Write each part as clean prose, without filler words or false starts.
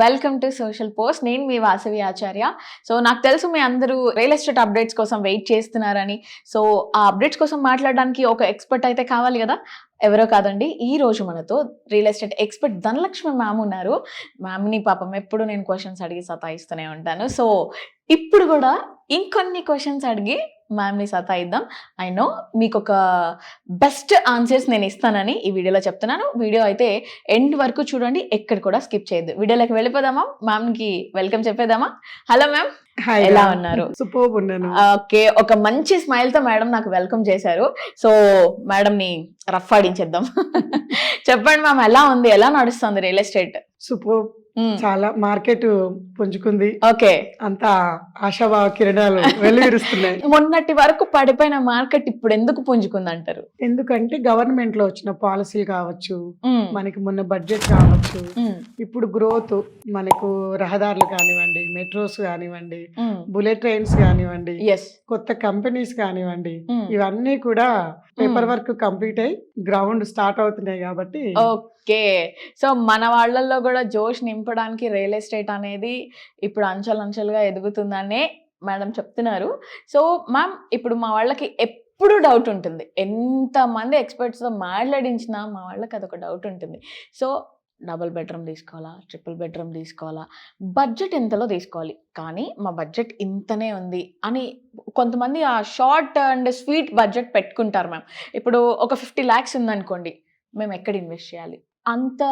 Welcome to social post. నేను మీ వాసవి ఆచార్య. So నాకు తెలుసు మీ అందరూ రియల్ ఎస్టేట్ అప్డేట్స్ కోసం వెయిట్ చేస్తున్నారని. సో ఆ అప్డేట్స్ కోసం మాట్లాడడానికి ఒక ఎక్స్పర్ట్ అయితే కావాలి కదా. ఎవరో కాదండి, ఈ రోజు మనతో real estate expert Dhanalakshmi ma'am ఉన్నారు. మ్యామ్ని పాపం ఎప్పుడు నేను క్వశ్చన్స్ అడిగి సతాయిస్తూనే ఉంటాను. సో ఇప్పుడు కూడా ఇంకొన్ని క్వశ్చన్స్ అడిగి మ్యామ్ని సతాయిద్దాం. ఐ నో మీకు ఒక బెస్ట్ ఆన్సర్స్ నేను ఇస్తానని ఈ వీడియోలో చెప్తున్నాను. వీడియో అయితే ఎండ్ వరకు చూడండి, ఎక్కడ కూడా స్కిప్ చేయొద్దు. వీడియోలోకి వెళ్ళిపోదామా? మ్యామ్కి వెల్కమ్ చెప్పేద్దామా? హలో మ్యామ్, ఎలా ఉన్నారు? సూపర్ ఉన్నాను. ఓకే, ఒక మంచి స్మైల్ తో మేడం నాకు వెల్కమ్ చేశారు. సో మేడం ని రఫ్ ఆడించేద్దాం. చెప్పండి మ్యామ్, ఎలా ఉంది, ఎలా నడుస్తుంది రియల్ ఎస్టేట్? సూపర్, చాలా మార్కెట్ పుంజుకుంది. ఓకే, అంతా ఆశాభావ కిరణాలు వెలువరుస్తున్నాయి. మొన్నటి వరకు పడిపోయిన మార్కెట్ ఇప్పుడు ఎందుకు పుంజుకుంది అంటారు? ఎందుకంటే గవర్నమెంట్ లో వచ్చిన పాలసీలు కావచ్చు, మనకి మొన్న బడ్జెట్ కావచ్చు, ఇప్పుడు గ్రోత్ మనకు రహదారులు కానివ్వండి, మెట్రోస్ కానివ్వండి, బుల్లెట్ ట్రైన్స్ కానివ్వండి, కొత్త కంపెనీస్ కానివ్వండి, ఇవన్నీ కూడా పేపర్ వర్క్ కంప్లీట్ అయ్యి గ్రౌండ్ స్టార్ట్ అవుతున్నాయి కాబట్టి. ఓకే, సో మన వాళ్ళల్లో కూడా జోష్ నింపడానికి రియల్ ఎస్టేట్ అనేది ఇప్పుడు అంచెలంచెలుగా ఎదుగుతుందనే మేడం చెప్తున్నారు. సో మ్యామ్, ఇప్పుడు మా వాళ్ళకి ఎప్పుడు డౌట్ ఉంటుంది, ఎంతమంది ఎక్స్పర్ట్స్తో మాట్లాడించినా మా వాళ్ళకి అదొక డౌట్ ఉంటుంది. సో డబుల్ బెడ్రూమ్ తీసుకోవాలా, ట్రిపుల్ బెడ్రూమ్ తీసుకోవాలా, బడ్జెట్ ఎంతలో తీసుకోవాలి, కానీ మా బడ్జెట్ ఇంతనే ఉంది అని కొంతమంది ఆ షార్ట్ అండ్ స్వీట్ బడ్జెట్ పెట్టుకుంటారు మ్యామ్. ఇప్పుడు ఒక 50 lakhs ఉందనుకోండి, మేము ఎక్కడ ఇన్వెస్ట్ చేయాలి? అంత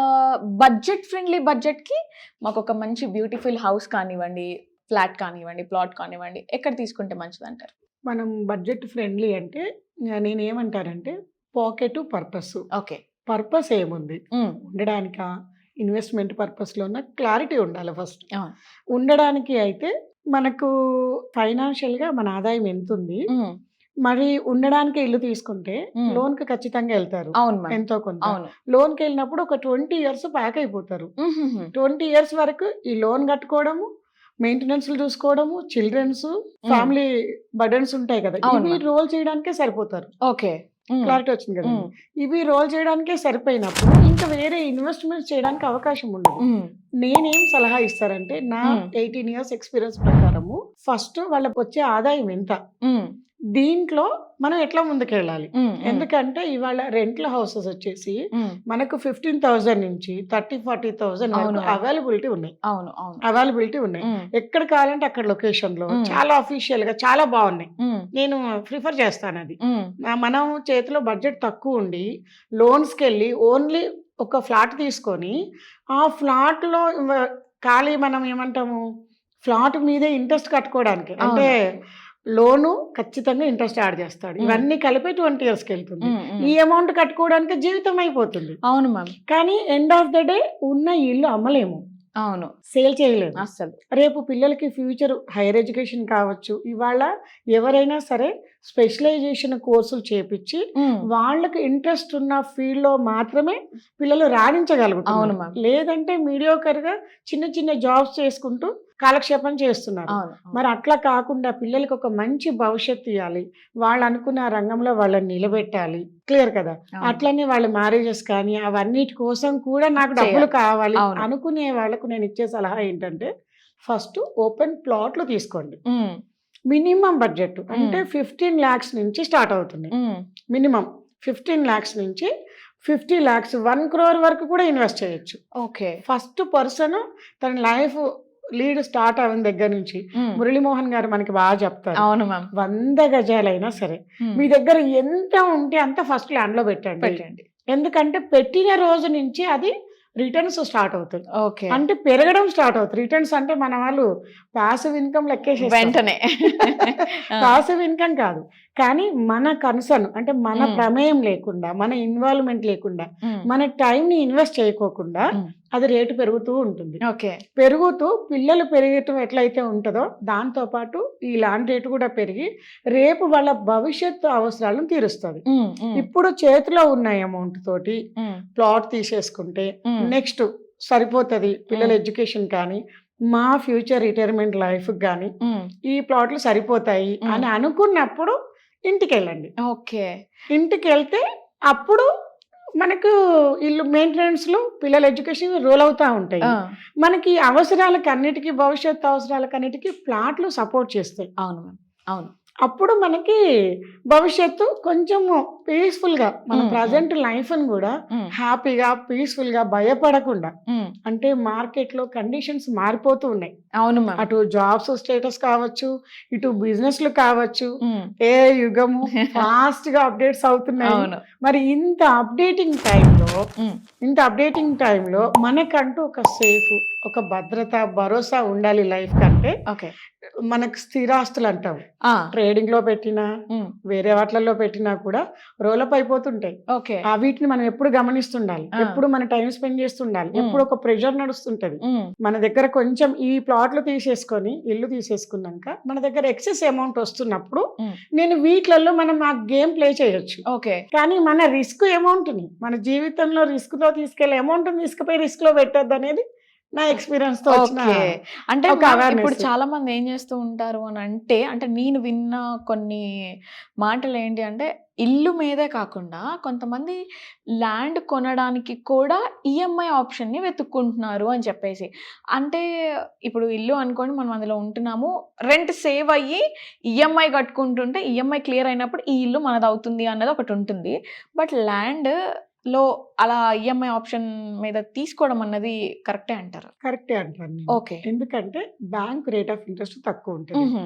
బడ్జెట్ ఫ్రెండ్లీ బడ్జెట్కి మాకు ఒక మంచి బ్యూటిఫుల్ హౌస్ కానివ్వండి, ఫ్లాట్ కానివ్వండి, ప్లాట్ కానివ్వండి, ఎక్కడ తీసుకుంటే మంచిది అంటారు? మనం బడ్జెట్ ఫ్రెండ్లీ అంటే నేను ఏమంటానంటే పాకెట్ పర్పస్. ఓకే, పర్పస్ ఏముంది ఉండడానికా, ఇన్వెస్ట్మెంట్ పర్పస్లో ఉన్న క్లారిటీ ఉండాలి ఫస్ట్. ఉండడానికి అయితే మనకు ఫైనాన్షియల్గా మన ఆదాయం ఎంత ఉంది, మరి ఉండడానికి ఇల్లు తీసుకుంటే లోన్ కి ఖచ్చితంగా వెళ్తారు ఎంతో కొంత. లోన్ కి వెళ్ళినప్పుడు ఒక 20 years ప్యాక్ అయిపోతారు. 20 years వరకు ఈ లోన్ కట్టుకోవడము, మెయింటెనెన్స్ చూసుకోవడము, చిల్డ్రన్స్, ఫ్యామిలీ బర్డన్స్ ఉంటాయి కదా, ఇవి రోల్ చేయడానికే సరిపోతారు. ఓకే, క్లారిటీ వచ్చింది కదా. ఇవి రోల్ చేయడానికే సరిపోయినప్పుడు ఇంకా వేరే ఇన్వెస్ట్మెంట్ చేయడానికి అవకాశం ఉండదు. నేనేం సలహా ఇస్తారంటే, నా 18 years ఎక్స్పీరియన్స్ ప్రకారము ఫస్ట్ వాళ్ళకి వచ్చే ఆదాయం ఎంత, దీంట్లో మనం ఎట్లా ముందుకెళ్ళాలి. ఎందుకంటే ఇవాళ రెంట్ల హౌసెస్ వచ్చేసి మనకు 15,000 నుంచి 30-40,000 వరకు అవైలబిలిటీ ఉన్నాయి. ఎక్కడ కావాలంటే అక్కడ లొకేషన్ లో చాలా అఫీషియల్ గా చాలా బాగున్నాయి. నేను ప్రిఫర్ చేస్తాను అది. మనం చేతిలో బడ్జెట్ తక్కువ ఉండి లోన్స్ కి వెళ్ళి ఓన్లీ ఒక ఫ్లాట్ తీసుకొని ఆ ఫ్లాట్ లో ఖాళీ మనం ఏమంటాము, ఫ్లాట్ మీదే ఇంట్రెస్ట్ కట్టుకోవడానికి, అంటే లోను ఖచ్చితంగా ఇంట్రెస్ట్ యాడ్ చేస్తాడు, ఇవన్నీ కలిపి 20 yearsకి వెళ్తుంది. ఈ అమౌంట్ కట్టుకోవడానికి జీవితం అయిపోతుంది. అవును మ్యామ్, కానీ ఎండ్ ఆఫ్ ద డే ఉన్న ఇల్లు అమ్మలేము, అవును, సేల్ చేయలేము అసలు. రేపు పిల్లలకి ఫ్యూచర్ హైయర్ ఎడ్యుకేషన్ కావచ్చు, ఇవాళ ఎవరైనా సరే స్పెషలైజేషన్ కోర్సులు చేపించి వాళ్ళకి ఇంట్రెస్ట్ ఉన్న ఫీల్డ్ లో మాత్రమే పిల్లలు రాణించగలుగుతారు. లేదంటే మీడియోకర్ గా చిన్న చిన్న జాబ్స్ చేసుకుంటూ కాలక్షేపం చేస్తున్నారు. మరి అట్లా కాకుండా పిల్లలకి ఒక మంచి భవిష్యత్తు ఇవ్వాలి, వాళ్ళు అనుకున్న రంగంలో వాళ్ళని నిలబెట్టాలి. క్లియర్ కదా. అట్లనే వాళ్ళ మ్యారేజెస్ కానీ అవన్నిటి కోసం కూడా నాకు డబ్బులు కావాలి అనుకునే వాళ్ళకు నేను ఇచ్చే సలహా ఏంటంటే, ఫస్ట్ ఓపెన్ ప్లాట్లు తీసుకోండి. మినిమం బడ్జెట్ అంటే 15 lakhs నుంచి స్టార్ట్ అవుతుంది. మినిమం 15 lakhs నుంచి 50 lakhs 1 crore వరకు కూడా ఇన్వెస్ట్ చేయొచ్చు. ఓకే, ఫస్ట్ పర్సన్ తన లైఫ్ లీడ్ స్టార్ట్ అయిన దగ్గర నుంచి మురళీమోహన్ గారు మనకి బాగా చెప్తారు. 100 గజాలైనా సరే మీ దగ్గర ఎంత ఉంటే అంత ఫస్ట్ ల్యాండ్ లో పెట్టండి. ఎందుకంటే పెట్టిన రోజు నుంచి అది రిటర్న్స్ స్టార్ట్ అవుతుంది. అంటే పెరగడం స్టార్ట్ అవుతుంది. రిటర్న్స్ అంటే మన వాళ్ళు పాసివ్ ఇన్కమ్ లెక్కేసి వెంటనే పాసివ్ ఇన్కమ్ కాదు, కానీ మన కన్సర్న్ అంటే మన ప్రమేయం లేకుండా, మన ఇన్వాల్వ్మెంట్ లేకుండా, మన టైంని ఇన్వెస్ట్ చేయకోకుండా అది రేటు పెరుగుతూ ఉంటుంది. పెరుగుతూ పిల్లలు పెరగటం ఎట్లయితే ఉంటుందో దాంతో పాటు ఈ ల్యాండ్ రేటు కూడా పెరిగి రేపు వాళ్ళ భవిష్యత్తు అవసరాలను తీరుస్తుంది. ఇప్పుడు చేతిలో ఉన్న అమౌంట్ తోటి ప్లాట్ తీసేసుకుంటే నెక్స్ట్ సరిపోతుంది పిల్లల ఎడ్యుకేషన్ కానీ, మా ఫ్యూచర్ రిటైర్మెంట్ లైఫ్ కానీ ఈ ప్లాట్లు సరిపోతాయి అని అనుకున్నప్పుడు ఇంటికి వెళ్ళండి. ఓకే, ఇంటికి వెళ్తే అప్పుడు మనకు ఇల్లు మెయింటెనెన్స్లు పిల్లల ఎడ్యుకేషన్ రోల్ అవుతా ఉంటాయి. మనకి అవసరాలకు అన్నిటికీ భవిష్యత్తు అవసరాలకు అన్నిటికీ ప్లాట్లు సపోర్ట్ చేస్తాయి. అవును మ్యామ్. అవును. అప్పుడు మనకి భవిష్యత్తు కొంచెము పీస్ఫుల్గా మన ప్రజెంట్ లైఫ్ని కూడా హ్యాపీగా పీస్ఫుల్గా భయపడకుండా, అంటే మార్కెట్లో కండిషన్స్ మారిపోతూ ఉన్నాయి. అవును మ్యామ్. అటు జాబ్స్ స్టేటస్ కావచ్చు, ఇటు బిజినెస్లు కావచ్చు, ఏ యుగము ఫాస్ట్ గా అప్డేట్స్ అవుతున్నాయి. అవును. మరి ఇంత అప్డేటింగ్ టైంలో మనకంటూ ఒక సేఫ్, ఒక భద్రత, భరోసా ఉండాలి లైఫ్ కంటే. ఓకే. మనకు స్థిరాస్తులు అంటాం, ట్రేడింగ్ లో పెట్టినా వేరే వాటిలలో పెట్టినా కూడా రోలప్ అయిపోతుంటాయి. ఓకే. వీటిని మనం ఎప్పుడు గమనిస్తుండాలి, ఎప్పుడు మన టైం స్పెండ్ చేస్తుండాలి, ఎప్పుడు ఒక ప్రెషర్ నడుస్తుంటది. మన దగ్గర కొంచెం ఈ ప్లాట్లు తీసేసుకొని ఇల్లు తీసేసుకున్నాక మన దగ్గర ఎక్సెస్ అమౌంట్ వస్తున్నప్పుడు నేను వీటిలలో మనం ఆ గేమ్ ప్లే చేయొచ్చు. ఓకే. కానీ మన రిస్క్ అమౌంట్ ని, మన జీవితంలో రిస్క్ తో తీసుకెళ్లే అమౌంట్ ని తీసుకుపోయి రిస్క్ లో పెట్టద్దు అనేది నా ఎక్స్పీరియన్స్ తో వచ్చిన అంటే ఒక ఇప్పుడు awareness. చాలా మంది ఏం చేస్తూ ఉంటారు అని అంటే నేను విన్న కొన్ని మాటలు ఏంటి అంటే, ఇల్లు మీదే కాకుండా కొంతమంది ల్యాండ్ కొనడానికి కూడా ఈఎంఐ ఆప్షన్ని వెతుక్కుంటున్నారు అని చెప్పేసి. అంటే ఇప్పుడు ఇల్లు అనుకోండి, మనం అందులో ఉంటున్నాము, రెంట్ సేవ్ అయ్యి ఈఎంఐ కట్టుకుంటుంటే ఈఎంఐ క్లియర్ అయినప్పుడు ఈ ఇల్లు మనది అవుతుంది అన్నది ఒకటి ఉంటుంది. బట్ ల్యాండ్ లో అలా ఈఎంఐ ఆప్షన్ మీద తీసుకోవడం అన్నది కరెక్టే అంటారు? కరెక్టే అంటాను నేను. ఓకే. ఎందుకంటే బ్యాంక్ రేట్ ఆఫ్ ఇంట్రెస్ట్ తక్కువ ఉంటుంది.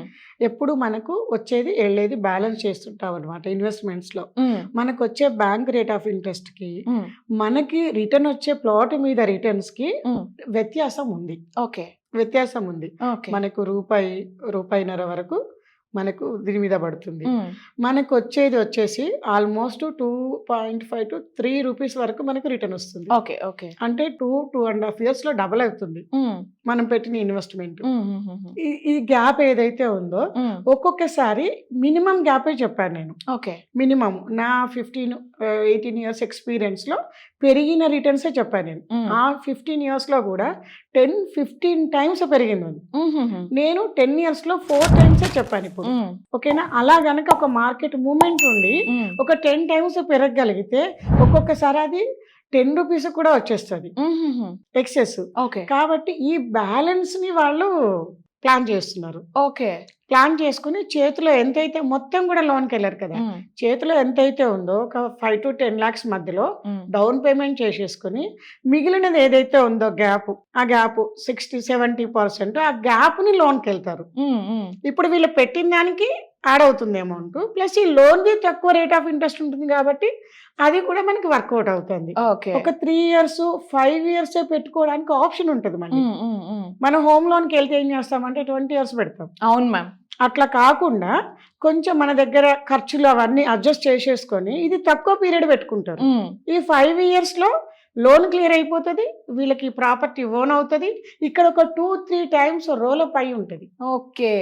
ఎప్పుడు మనకు వచ్చేది వెళ్ళేది బ్యాలెన్స్ చేస్తుంటాం అనమాట. ఇన్వెస్ట్మెంట్స్ లో మనకు వచ్చే బ్యాంక్ రేట్ ఆఫ్ ఇంట్రెస్ట్ కి మనకి రిటర్న్ వచ్చే ప్లాట్ మీద రిటర్న్స్ కి వ్యత్యాసం ఉంది. ఓకే. వ్యత్యాసం ఉంది. ఓకే. మనకు రూపాయిన్నర వరకు మనకు దీని మీద పడుతుంది. మనకు వచ్చేసి ఆల్మోస్ట్ 2.5 to 3 రూపీస్ వరకు మనకు రిటర్న్ వస్తుంది. ఓకే. ఓకే. అంటే 2.5 years లో డబుల్ అవుతుంది మనం పెట్టిన ఇన్వెస్ట్మెంట్. ఈ గ్యాప్ ఏదైతే ఉందో ఒక్కొక్కసారి మినిమం గ్యాపే చెప్పాను నేను. ఓకే. మినిమం నా 18 years ఎక్స్పీరియన్స్ లో పెరిగిన రిటర్న్సే చెప్పాను నేను. ఆ 15 years లో కూడా 10-15 times పెరిగింది. నేను 10 years లో 4 times చెప్పాను ఇప్పుడు. ఓకేనా? అలా గనక ఒక మార్కెట్ మూమెంట్ ఉండి ఒక 10 times పెరగగలిగితే ఒక్కొక్కసారి అది 10 రూపీస్ కూడా వచ్చేస్తుంది ఎక్సెస్. ఓకే. కాబట్టి ఈ బ్యాలెన్స్ ని వాళ్ళు ప్లాన్ చేస్తున్నారు. ఓకే. ప్లాన్ చేసుకుని చేతిలో ఎంతైతే, మొత్తం కూడా లోన్కి వెళ్ళారు కదా, చేతిలో ఎంతైతే ఉందో ఒక 5 to 10 lakhs మధ్యలో డౌన్ పేమెంట్ చేసేసుకుని మిగిలినది ఏదైతే ఉందో గ్యాప్, ఆ గ్యాప్ 60-70% ఆ గ్యాప్ ని లోన్కి వెళ్తారు. ఇప్పుడు వీళ్ళు పెట్టిన దానికి యాడ్ అవుతుంది అమౌంట్, ప్లస్ ఈ లోన్ది తక్కువ రేట్ ఆఫ్ ఇంట్రెస్ట్ ఉంటుంది కాబట్టి అది కూడా మనకి వర్కౌట్ అవుతుంది. ఒక 3 years 5 years పెట్టుకోవడానికి ఆప్షన్ ఉంటుంది. మనం హోమ్ లోన్కి వెళ్తే ఏం చేస్తామంటే 20 years పెడతాం. అవును మ్యామ్. అట్లా కాకుండా కొంచెం మన దగ్గర ఖర్చులు అవన్నీ అడ్జస్ట్ చేసేసుకొని ఇది తక్కువ పీరియడ్ పెట్టుకుంటారు. ఈ 5 years లో లోన్ క్లియర్ అయిపోతుంది, వీళ్ళకి ప్రాపర్టీ ఓన్ అవుతుంది, ఇక్కడ ఒక 2-3 times రోల్ అప్ అయి ఉంటుంది. ఓకే.